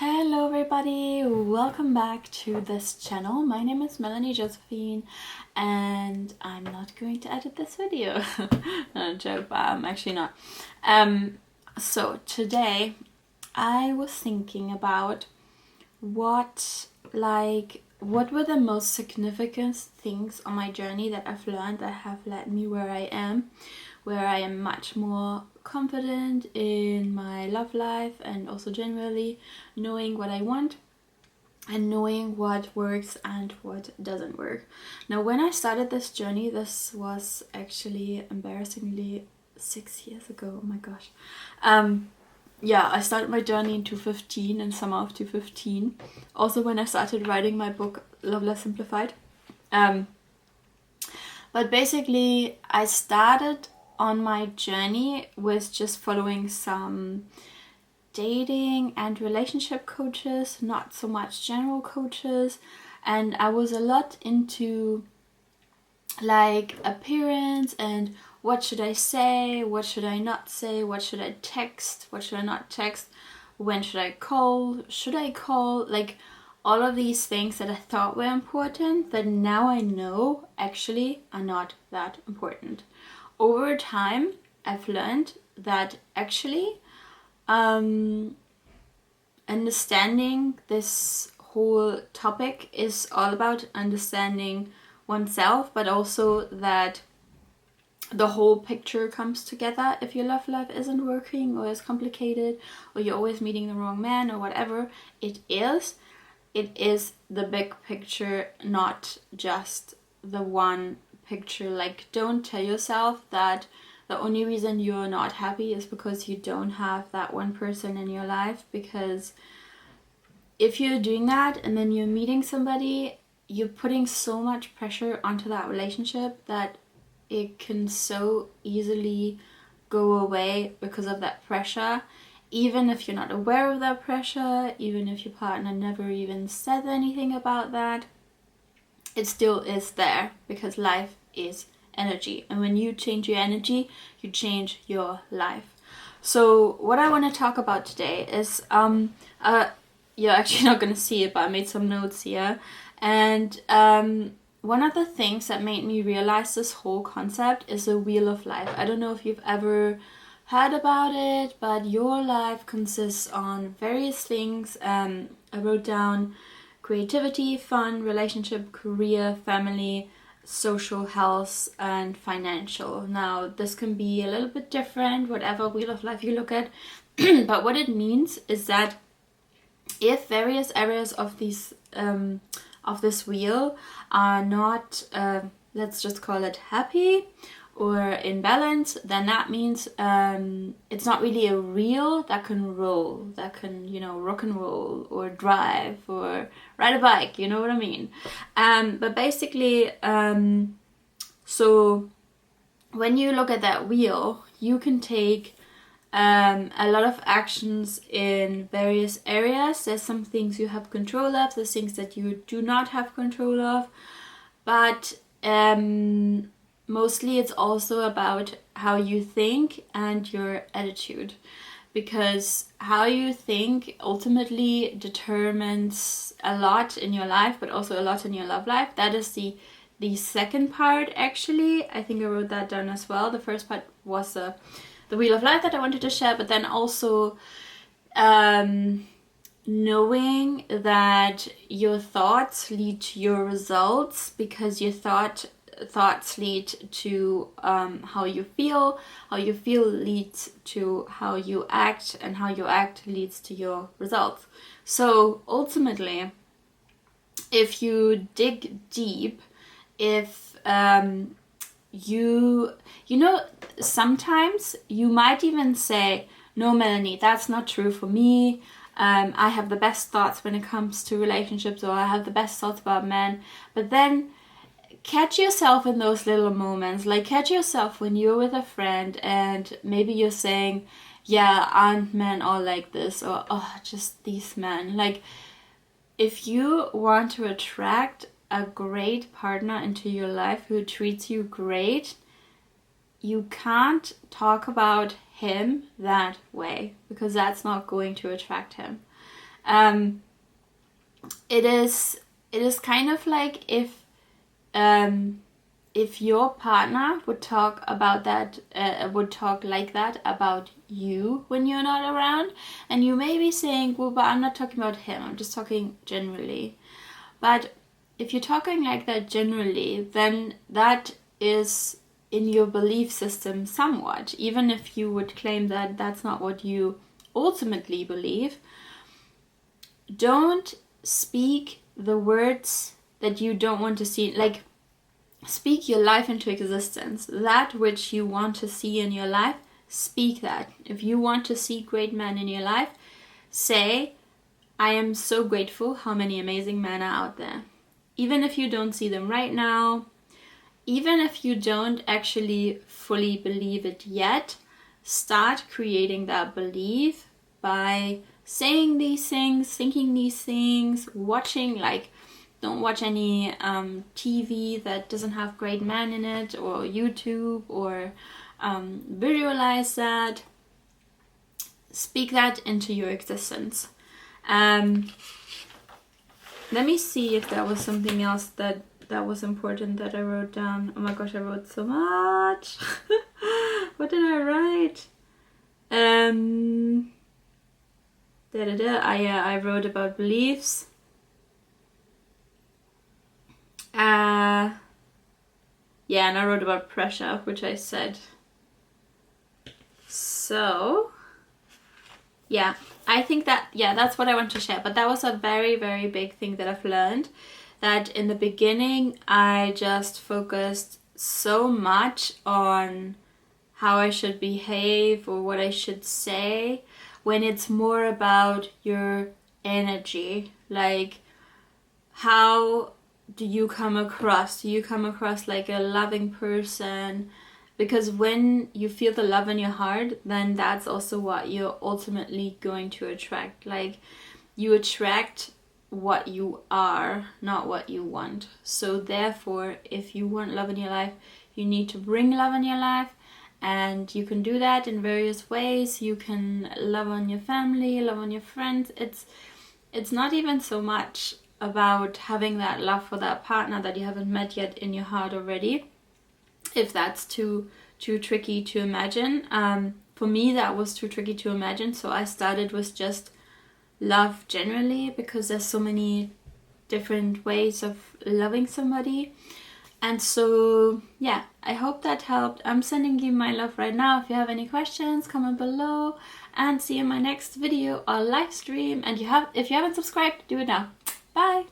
Hello everybody, welcome back to this channel. My name is Melanie Josephine and I'm not going to edit this video. No joke, but I'm actually not. So today I was thinking about what were the most significant things on my journey that I've learned that have led me where I am much more confident in my love life and also generally knowing what I want and knowing what works and what doesn't work. Now, when I started this journey, this was actually embarrassingly 6 years ago. Oh my gosh. Yeah, I started my journey in 2015, in summer of 2015. Also when I started writing my book, Love Less Simplified. But basically, I started on my journey with just following some dating and relationship coaches, not so much general coaches, and I was a lot into like appearance and what should I say, what should I not say, what should I text, what should I not text, when should I call, like all of these things that I thought were important that now I know actually are not that important. Over time, I've learned that actually understanding this whole topic is all about understanding oneself, but also that the whole picture comes together. If your love life isn't working or is complicated or you're always meeting the wrong man or whatever it is the big picture, not just the one picture. Like, don't tell yourself that the only reason you're not happy is because you don't have that one person in your life, because if you're doing that and then you're meeting somebody, you're putting so much pressure onto that relationship that it can so easily go away because of that pressure. Even if you're not aware of that pressure, even if your partner never even said anything about that, it still is there, because life is energy, and when you change your energy, you change your life. So what I want to talk about today is you're actually not going to see it, but I made some notes here, and one of the things that made me realize this whole concept is the wheel of life. I don't know if you've ever heard about it, but your life consists on various things. I wrote down creativity, fun, relationship, career, family, social health, and financial. Now, this can be a little bit different, whatever wheel of life you look at, but what it means is that if various areas of these of this wheel are not, let's just call it happy or in balance, then that means it's not really a wheel that can roll, that can, rock and roll or drive or ride a bike, you know what I mean? But basically, so when you look at that wheel, you can take a lot of actions in various areas. There's some things you have control of, there's things that you do not have control of, but mostly it's also about how you think and your attitude, because how you think ultimately determines a lot in your life, but also a lot in your love life. That is the second part, actually. I think I wrote that down as well. The first part was the wheel of life that I wanted to share, but then also knowing that your thoughts lead to your results, because your thoughts lead to how you feel leads to how you act, and how you act leads to your results. So ultimately, if you dig deep, if sometimes you might even say, no, Melanie, that's not true for me. I have the best thoughts when it comes to relationships, or I have the best thoughts about men. But then catch yourself in those little moments. Like, catch yourself when you're with a friend and maybe you're saying, yeah, aren't men all like this? Or, oh, just these men. Like, if you want to attract a great partner into your life who treats you great, you can't talk about him that way, because that's not going to attract him. It is kind of like if your partner would talk about that, would talk like that about you when you're not around, and you may be saying, well, but I'm not talking about him, I'm just talking generally. But if you're talking like that generally, then that is in your belief system somewhat, even if you would claim that that's not what you ultimately believe. Don't speak the words that you don't want to see. Like, speak your life into existence. That which you want to see in your life, speak that. If you want to see great men in your life, say, I am so grateful how many amazing men are out there. Even if you don't see them right now, even if you don't actually fully believe it yet, start creating that belief by saying these things, thinking these things, watching, like, don't watch any TV that doesn't have great men in it, or YouTube, or visualize that. Speak that into your existence. Let me see if there was something else that was important that I wrote down. Oh my gosh, I wrote so much. What did I write? I wrote about beliefs. Yeah, and I wrote about pressure, which I said. So, yeah, I think that, yeah, that's what I want to share. But that was a very, very big thing that I've learned. That in the beginning, I just focused so much on how I should behave or what I should say, when it's more about your energy. Like, how do you come across? Do you come across like a loving person? Because when you feel the love in your heart, then that's also what you're ultimately going to attract. Like, you attract what you are, not what you want. So therefore, if you want love in your life, you need to bring love in your life. And you can do that in various ways. You can love on your family, love on your friends. It's not even so much about having that love for that partner that you haven't met yet in your heart already, if that's too tricky to imagine. For me, that was too tricky to imagine, so I started with just love generally, because there's so many different ways of loving somebody. And so, yeah, I hope that helped. I'm sending you my love right now. If you have any questions, comment below, and see you in my next video or live stream. And if you haven't subscribed, do it now. Bye!